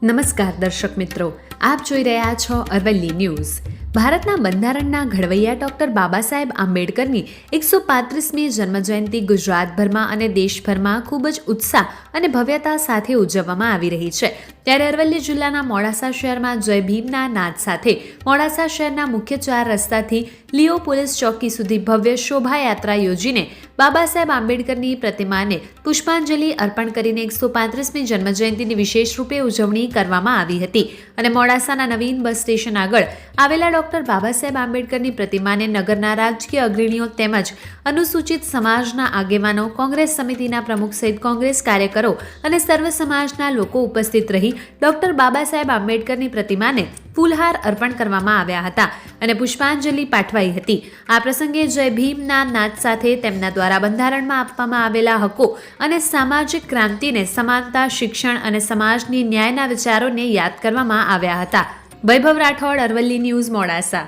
નમસ્કાર દર્શક મિત્રો, આપ જોઈ રહ્યા છો અરવલ્લી ન્યૂઝ। ભારતના બંધારણના ઘડવૈયા ડૉક્ટર બાબા સાહેબ આંબેડકરની 135મી જન્મજયંતિ ગુજરાતભરમાં અને દેશભરમાં ખૂબ જ ઉત્સાહ અને ભવ્યતા સાથે ઉજવવામાં આવી રહી છે। ત્યારે અરવલ્લી જિલ્લાના મોડાસા શહેરમાં જય ભીમના નાદ સાથે મોડાસા શહેરના મુખ્ય 4 રસ્તાથી લિયો પોલીસ ચોકી સુધી ભવ્ય શોભાયાત્રા યોજીને બાબા સાહેબ આંબેડકરની પ્રતિમાને પુષ્પાંજલિ અર્પણ કરીને 135મી જન્મજયંતિની વિશેષ રૂપે ઉજવણી કરવામાં આવી હતી અને મોડાસાના નવીન બસ સ્ટેશન આગળ આવેલા ડૉક્ટર બાબા સાહેબ આંબેડકરની પ્રતિમાને નગરના રાજકીય અગ્રણીઓ તેમજ અનુસૂચિત સમાજના આગેવાનો, કોંગ્રેસ સમિતિના પ્રમુખ સહિત કોંગ્રેસ કાર્યકરો અને સર્વ સમાજના લોકો ઉપસ્થિત રહી ડૉક્ટર બાબા સાહેબ આંબેડકરની પ્રતિમાને ફૂલહાર અર્પણ કરવામાં આવ્યા હતા અને પુષ્પાંજલિ પાઠવાઈ હતી। આ પ્રસંગે જય ભીમના નાદ સાથે તેમના દ્વારા બંધારણમાં આપવામાં આવેલા હકો અને સામાજિક ક્રાંતિને, સમાનતા, શિક્ષણ અને સમાજની ન્યાયના વિચારોને યાદ કરવામાં આવ્યા હતા। વૈભવ રાઠોડ, અરવલ્લી ન્યૂઝ, મોડાસા।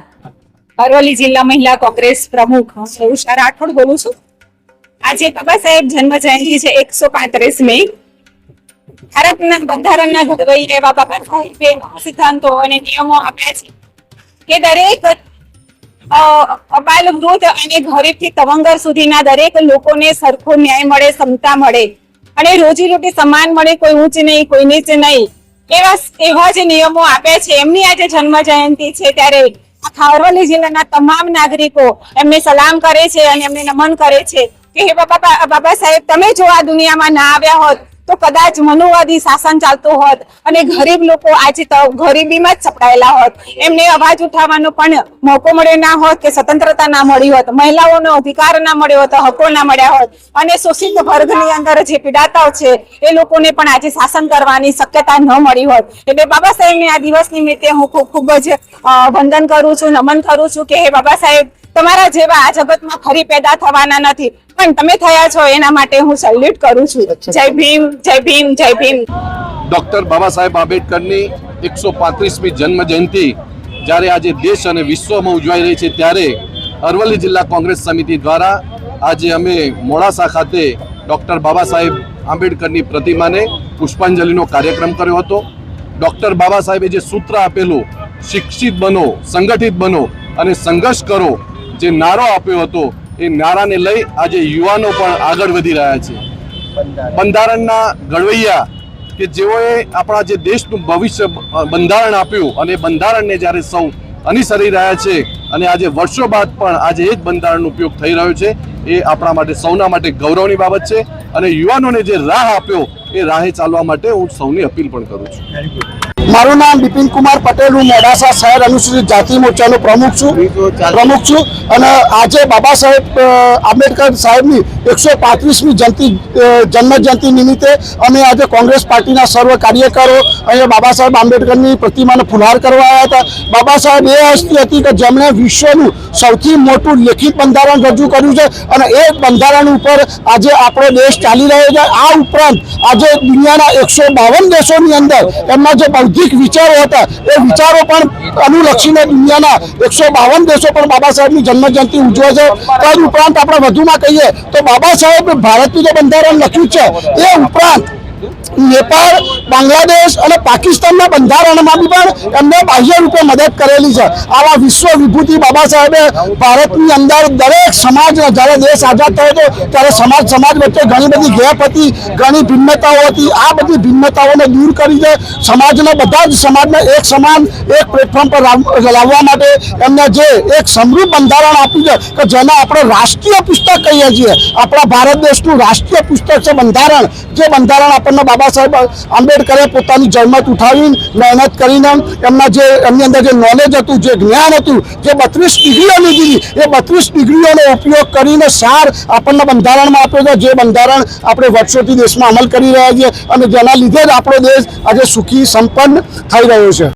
અરવલ્લી જિલ્લા મહિલા કોંગ્રેસ પ્રમુખ ઉષા રાઠોડ બોલું છું। આજે બાબા સાહેબ જન્મ જયંતિ છે 135મી। ભારતના બંધારણના ઘડવૈયા એવા બાબા સાહેબે સિદ્ધાંતો અને નિયમો આપ્યા છે કે દરેક અબાલ, વૃદ્ધ અને ગરીબથી તવંગર સુધીના દરેક લોકોને સરખો ન્યાય મળે, સમતા મળે અને રોજીરોટી સમાન મળે, કોઈ ઊંચ નહીં, કોઈ નીચ નહીં, એવા જે નિયમો આપ્યા છે। એમની આજે જન્મ જયંતિ છે ત્યારે આખા અરવલ્લી જિલ્લાના તમામ નાગરિકો એમને સલામ કરે છે અને એમને નમન કરે છે કે હે બાબા સાહેબ, તમે જો આ દુનિયામાં ના આવ્યા હોત તો કદાચ મનુવાદી શાસન ચાલતું હોત અને ગરીબ લોકો આજે ગરીબીમાં જ સપડાયેલા હોત, એમને અવાજ ઉઠાવવાનો પણ મોકો મળ્યો ના હોત કે સ્વતંત્રતા ના મળી હોત, મહિલાઓનો અધિકાર ના મળ્યો હોત, હકો ના મળ્યા હોત અને શોષિત વર્ગની અંદર જે પીડાતાઓ છે એ લોકોને પણ આજે શાસન કરવાની શક્યતા ન મળી હોત। એટલે બાબા સાહેબને આ દિવસ નિમિત્તે હું ખૂબ જ વંદન કરું છું, નમન કરું છું કે હે બાબા સાહેબ, તમારા જેવા આ જગતમાં ફરી પેદા થવાના નથી, પણ તમે થયા છો એના માટે હું સેલ્યુટ કરું છું। જય ભીમ, જય ભીમ, જય ભીમ। ડૉક્ટર બાબા સાહેબ આંબેડકરની 135મી જન્મ જયંતિ જ્યારે આજે દેશ અને વિશ્વમાં ઉજવાઈ રહી છે ત્યારે અરવલ્લી જિલ્લા કોંગ્રેસ સમિતિ દ્વારા આજે અમે મોડાસા ખાતે ડૉક્ટર બાબા સાહેબ આંબેડકરની પ્રતિમાને પુષ્પાંજલિનો કાર્યક્રમ કર્યો હતો। ડૉક્ટર બાબા સાહેબે જે સૂત્ર આપેલું, શિક્ષિત બનો, સંગઠિત બનો અને સંઘર્ષ કરો, જે નારો આપ્યો હતો એ નારાને લઈ આજે યુવાનો પણ આગળ વધી રહ્યા છે। બંધારણના ઘડવૈયા કે જેઓએ આપણા જે દેશનું ભવિષ્ય બંધારણ આપ્યું અને બંધારણને જ્યારે સૌ અનુસરી રહ્યા છે અને આજે વર્ષો બાદ પણ આજે એ જ બંધારણનો ઉપયોગ થઈ રહ્યો છે, એ આપણા માટે સૌના માટે ગૌરવની બાબત છે અને યુવાનોને જે રાહ આપ્યો એ રાહે ચાલવા માટે હું સૌની અપીલ પણ કરું છું। મારું નામ બિપિન કુમાર પટેલ, હું મોડાસા શહેર અનુસૂચિત જાતિ મોરચાનો પ્રમુખ છું અને આજે બાબા સાહેબ આંબેડકર સાહેબની 135મી જન્મ જયંતિ નિમિત્તે અમે આજે કોંગ્રેસ પાર્ટીના સર્વ કાર્યકરો અહીંયા બાબા સાહેબ આંબેડકરની પ્રતિમાને ફુલહાર કરવા આવ્યા હતા। બાબા સાહેબ એ હસ્તી હતી કે જેમણે વિશ્વનું સૌથી મોટું લેખિત બંધારણ રજૂ કર્યું છે અને એ બંધારણ ઉપર આજે આપણો દેશ ચાલી રહ્યો છે। આ ઉપરાંત આજે દુનિયાના 152 દેશોની અંદર એમના જે બૌદ્ધિક વિચારો હતા એ વિચારો પણ અનુલક્ષીને દુનિયાના 152 દેશો પણ બાબા સાહેબની જન્મજયંતિ ઉજવે છે। તદ ઉપરાંત આપણે વધુમાં કહીએ તો બાબા સાહેબ ભારતનું જે બંધારણ લખ્યું છે એ ઉપરાંત નેપાળ, બાંગ્લાદેશ અને પાકિસ્તાનના બંધારણમાં પણ એમને બાહ્ય રૂપે મદદ કરેલી છે। આવા વિશ્વ વિભૂતિ બાબા સાહેબે ભારતની અંદર દરેક સમાજ, જ્યારે દેશ આઝાદ થયો હતો ત્યારે સમાજ વચ્ચે ઘણી બધી ગેપ હતી, ઘણી ભિન્નતાઓ હતી। આ બધી ભિન્નતાઓને દૂર કરી છે, સમાજના બધા જ સમાજને એક સમાન એક પ્લેટફોર્મ પર લાવવા માટે એમને જે એક સમૃદ્ધ બંધારણ આપ્યું છે કે જેને આપણે રાષ્ટ્રીય પુસ્તક કહીએ છીએ, આપણા ભારત દેશનું રાષ્ટ્રીય પુસ્તક છે બંધારણ। જે બંધારણ આપણને બાબા સાહેબ આંબેડકરે પોતાની જન્મત ઉઠાવીને, મહેનત કરીને એમની અંદર જે નોલેજ હતું, જે જ્ઞાન હતું, જે 32 ડિગ્રીઓ લીધી, એ 32 ડિગ્રીઓનો ઉપયોગ કરીને સાર આપણને બંધારણમાં આપ્યો છે, જે બંધારણ આપણે વર્ષોથી દેશમાં અમલ કરી રહ્યા છીએ અને જેના લીધે જ આપણો દેશ આજે સુખી સંપન્ન થઈ રહ્યો છે।